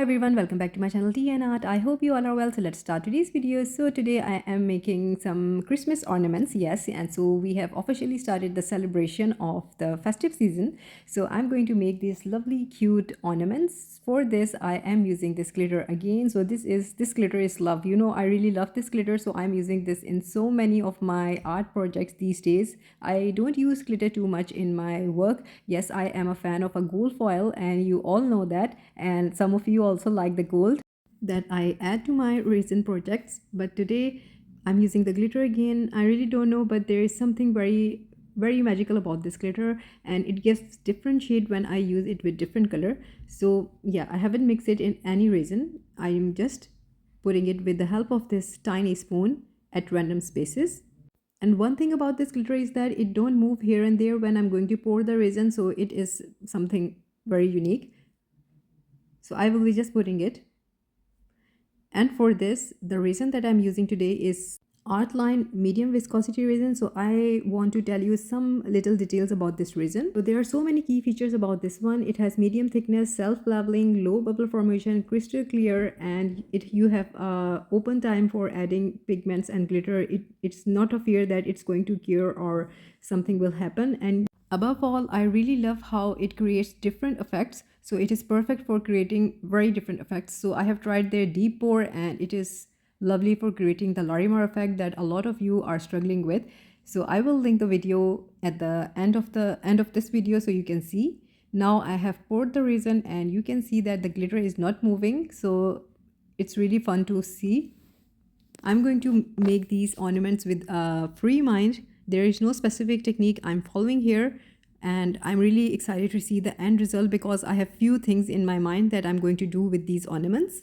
everyone, welcome back to my channel Tea and Art. I hope you all are well. So let's start today's video. So today I am making some Christmas ornaments, yes, and so we have officially started the celebration of the festive season. So I'm going to make these lovely cute ornaments. For this I am using this glitter again. So this glitter is love. You know, I really love this glitter, so I'm using this in so many of my art projects these days. I don't use glitter too much in my work. Yes, I am a fan of a gold foil and you all know that, and some of you also like the gold that I add to my resin projects. But today I'm using the glitter again. I really don't know, but there is something very magical about this glitter, and it gives different shade when I use it with different color. So yeah, I haven't mixed it in any resin. I'm just putting it with the help of this tiny spoon at random spaces. And one thing about this glitter is that it don't move here and there when I'm going to pour the resin, so it is something very unique. So I will be just putting it. And for this, the resin that I'm using today is Artline medium viscosity resin. So I want to tell you some little details about this resin. So there are so many key features about this one. It has medium thickness, self-leveling, low bubble formation, crystal clear, and you have open time for adding pigments and glitter. It's not a fear that it's going to cure or something will happen. And above all, I really love how it creates different effects. So it is perfect for creating very different effects. So I have tried their deep pour and it is lovely for creating the Larimer effect that a lot of you are struggling with. So I will link the video at the end of this video so you can see. Now I have poured the resin and you can see that the glitter is not moving. So it's really fun to see. I'm going to make these ornaments with a free mind. There is no specific technique I'm following here, and I'm really excited to see the end result because I have few things in my mind that I'm going to do with these ornaments.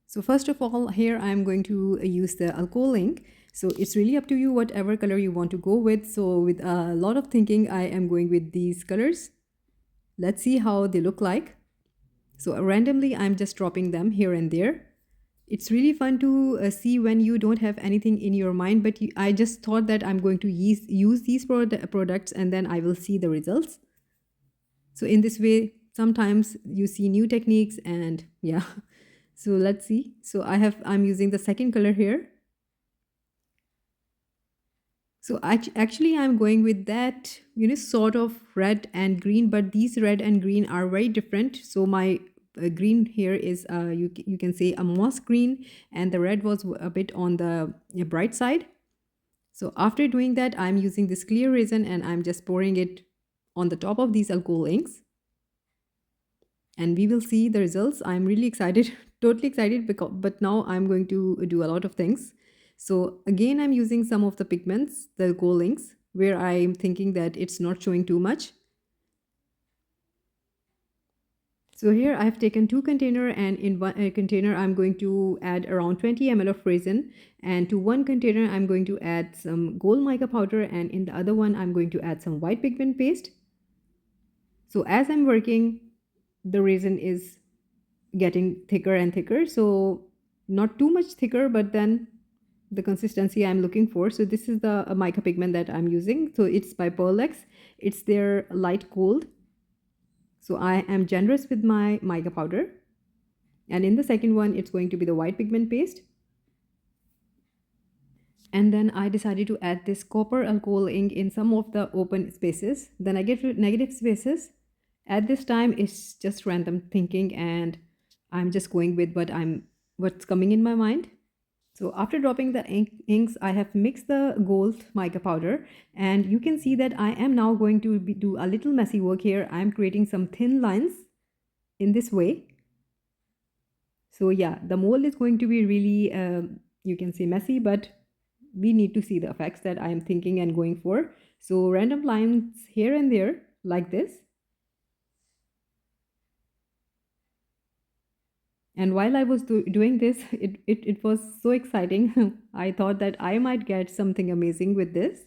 So first of all, here I'm going to use the alcohol ink. So it's really up to you whatever color you want to go with. So with a lot of thinking, I am going with these colors. Let's see how they look like. So randomly, I'm just dropping them here and there. It's really fun to see when you don't have anything in your mind, but I just thought that I'm going to use these products and then I will see the results. So in this way, sometimes you see new techniques and yeah. So let's see. So I'm using the second color here. So actually I'm going with that, you know, sort of red and green, but these red and green are very different. So my green here is you can say a moss green, and the red was a bit on the bright side. So after doing that, I'm using this clear resin and I'm just pouring it on the top of these alcohol inks, and we will see the results. I'm really excited, totally excited, but now I'm going to do a lot of things. So again, I'm using some of the pigments, the gold inks, where I'm thinking that it's not showing too much. So here I've taken 2 containers, and in one container I'm going to add around 20 ml of resin, and to one container I'm going to add some gold mica powder, and in the other one I'm going to add some white pigment paste. So as I'm working, the resin is getting thicker and thicker, so not too much thicker, but then the consistency I'm looking for. So this is the mica pigment that I'm using. So it's by Pearlex. It's their light gold. So I am generous with my mica powder. And in the second one, it's going to be the white pigment paste. And then I decided to add this copper alcohol ink in some of the open spaces. The negative spaces. At this time, it's just random thinking, and I'm just going with what's coming in my mind. So after dropping the inks, I have mixed the gold mica powder, and you can see that I am now going to do a little messy work here. I'm creating some thin lines in this way. So yeah, the mold is going to be really, you can say messy, but we need to see the effects that I am thinking and going for. So random lines here and there like this. And while I was doing this, it was so exciting. I thought that I might get something amazing with this.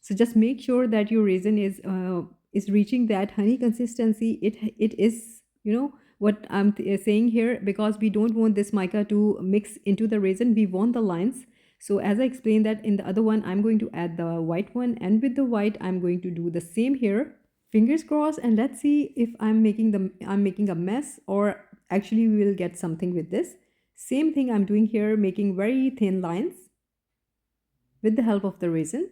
So just make sure that your resin is reaching that honey consistency. It is, you know, what I'm saying here, because we don't want this mica to mix into the resin. We want the lines. So as I explained that in the other one, I'm going to add the white one, and with the white, I'm going to do the same here. Fingers crossed, and let's see if I'm making a mess, or actually we will get something with this. Same thing I'm doing here, making very thin lines with the help of the resin.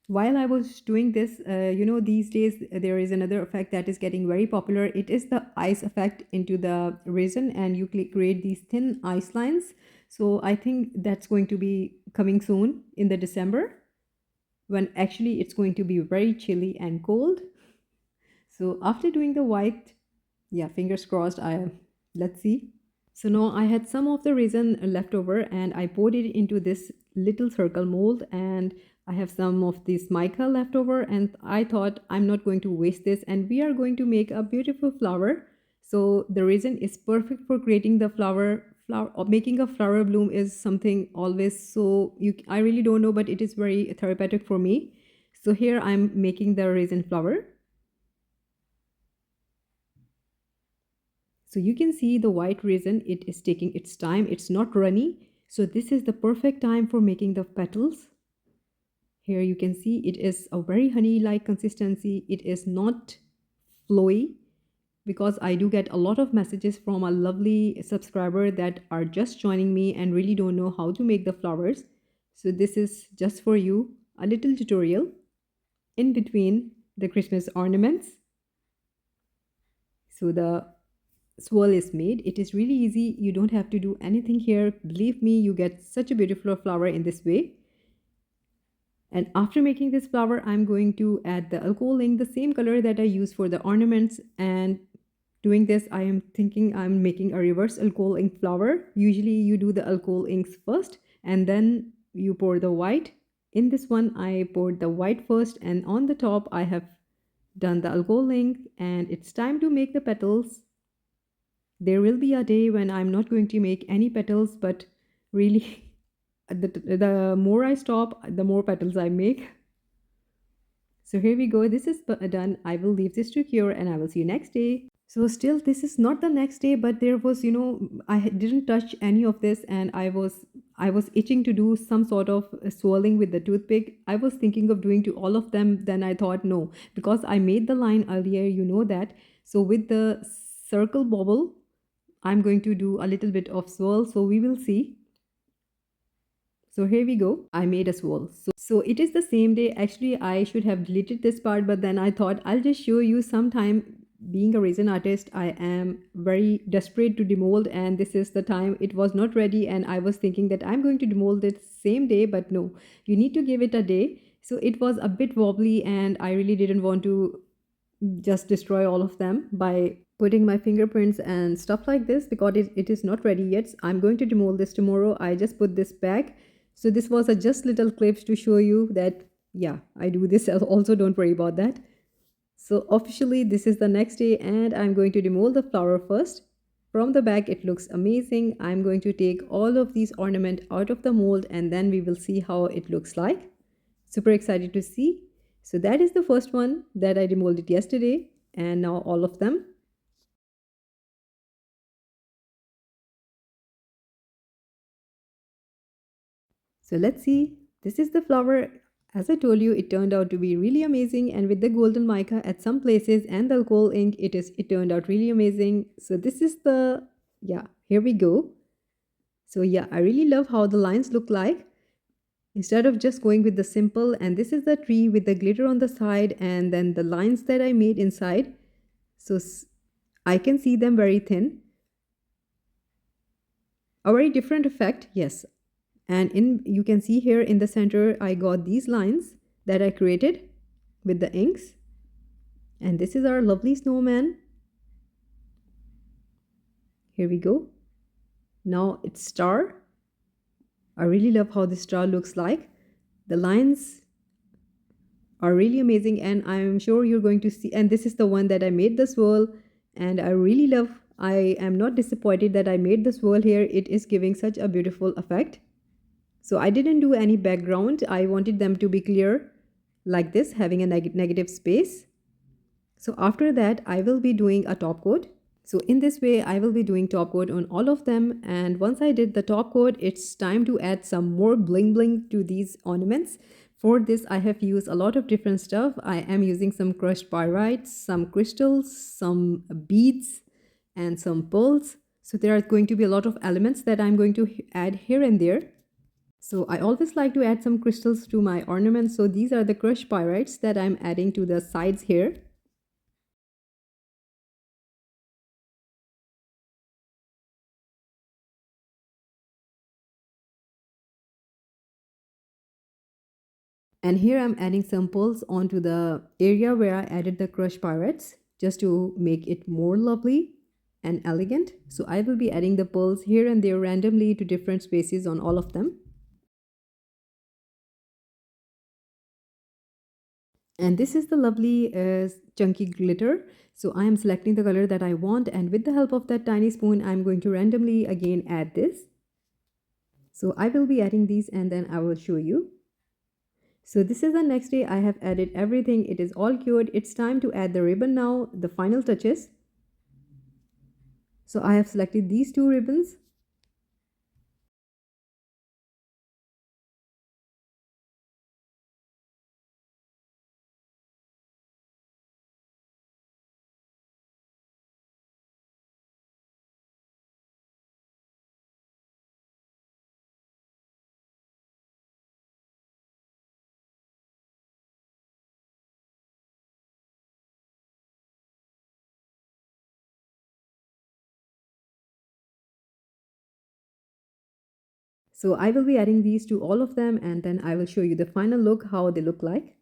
While I was doing this, these days there is another effect that is getting very popular. It is the ice effect into the resin, and you create these thin ice lines. So I think that's going to be coming soon in the December, when actually it's going to be very chilly and cold. So after doing the white, yeah, fingers crossed, let's see. So now I had some of the resin left over, and I poured it into this little circle mold, and I have some of this mica left over, and I thought I'm not going to waste this, and we are going to make a beautiful flower. So the resin is perfect for creating the flower or making a flower bloom is something always, so I really don't know, but it is very therapeutic for me. So here I'm making the resin flower. So you can see the white resin, it is taking its time, it's not runny. So this is the perfect time for making the petals. Here you can see it is a very honey-like consistency. It is not flowy, because I do get a lot of messages from a lovely subscriber that are just joining me and really don't know how to make the flowers. So this is just for you, a little tutorial in between the Christmas ornaments. So the swirl is made. It is really easy. You don't have to do anything here. Believe me, you get such a beautiful flower in this way. And after making this flower, I'm going to add the alcohol ink, the same color that I use for the ornaments. And doing this, I am thinking I'm making a reverse alcohol ink flower. Usually you do the alcohol inks first and then you pour the white. In this one, I poured the white first, and on the top I have done the alcohol ink, and it's time to make the petals. There will be a day when I'm not going to make any petals, but really, the more I stop, the more petals I make. So here we go. This is done. I will leave this to cure, and I will see you next day. So still, this is not the next day, but there was, I didn't touch any of this, and I was itching to do some sort of swirling with the toothpick. I was thinking of doing to all of them. Then I thought no, because I made the line earlier, you know that. So with the circle bobble, I'm going to do a little bit of swirl, so we will see. So here we go. I made a swirl. So it is the same day. Actually, I should have deleted this part, but then I thought I'll just show you sometime. Being a resin artist, I am very desperate to demold, and this is the time it was not ready, and I was thinking that I'm going to demold it same day, but no, you need to give it a day. So it was a bit wobbly, and I really didn't want to just destroy all of them by putting my fingerprints and stuff like this, because it is not ready yet. I'm going to demold this tomorrow. I just put this back. So this was a just little clips to show you that, yeah, I do this also, don't worry about that. So officially this is the next day, and I'm going to demold the flower first. From the back it looks amazing. I'm going to take all of these ornament out of the mold, and then we will see how it looks like. Super excited to see. So that is the first one that I demolded yesterday, and now all of them. So let's see. This is the flower. As I told you, it turned out to be really amazing, and with the golden mica at some places and the alcohol ink, it turned out really amazing. So this is the, yeah, here we go. So yeah, I really love how the lines look like. Instead of just going with the simple, and this is the tree with the glitter on the side and then the lines that I made inside. So I can see them very thin. A very different effect, yes. And you can see here in the center, I got these lines that I created with the inks. And this is our lovely snowman. Here we go. Now it's star. I really love how this star looks like. The lines are really amazing, and I'm sure you're going to see. And this is the one that I made the swirl, and I really love. I am not disappointed that I made the swirl here. It is giving such a beautiful effect. So I didn't do any background. I wanted them to be clear like this, having a negative space. So after that, I will be doing a top coat. So in this way, I will be doing top coat on all of them. And once I did the top coat, it's time to add some more bling bling to these ornaments. For this, I have used a lot of different stuff. I am using some crushed pyrites, some crystals, some beads, and some pearls. So there are going to be a lot of elements that I'm going to add here and there. So I always like to add some crystals to my ornaments. So these are the crushed pyrites that I'm adding to the sides here. And here I'm adding some pearls onto the area where I added the crushed pyrites just to make it more lovely and elegant. So I will be adding the pearls here and there randomly to different spaces on all of them. And this is the lovely chunky glitter. So I am selecting the color that I want, and with the help of that tiny spoon, I'm going to randomly again add this. So I will be adding these and then I will show you. So this is the next day. I have added everything. It is all cured. It's time to add the ribbon now, the final touches. So I have selected these two ribbons. So I will be adding these to all of them and then I will show you the final look, how they look like.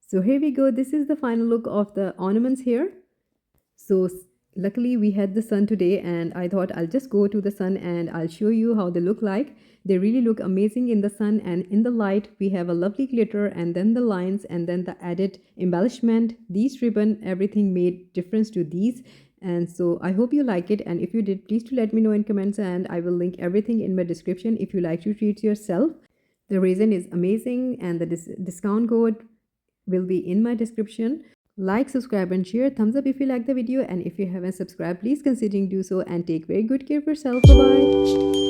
So here we go. This is the final look of the ornaments here. So luckily we had the sun today and I thought I'll just go to the sun and I'll show you how they look like. They really look amazing in the sun, and in the light we have a lovely glitter and then the lines and then the added embellishment. These ribbon, everything made difference to these. And so I hope you like it, and if you did, please do let me know in comments, and I will link everything in my description if you like to treat yourself. The resin is amazing and the discount code will be in my description. Like, subscribe and share. Thumbs up if you like the video, and if you haven't subscribed, please consider do so, and take very good care of yourself. Bye bye.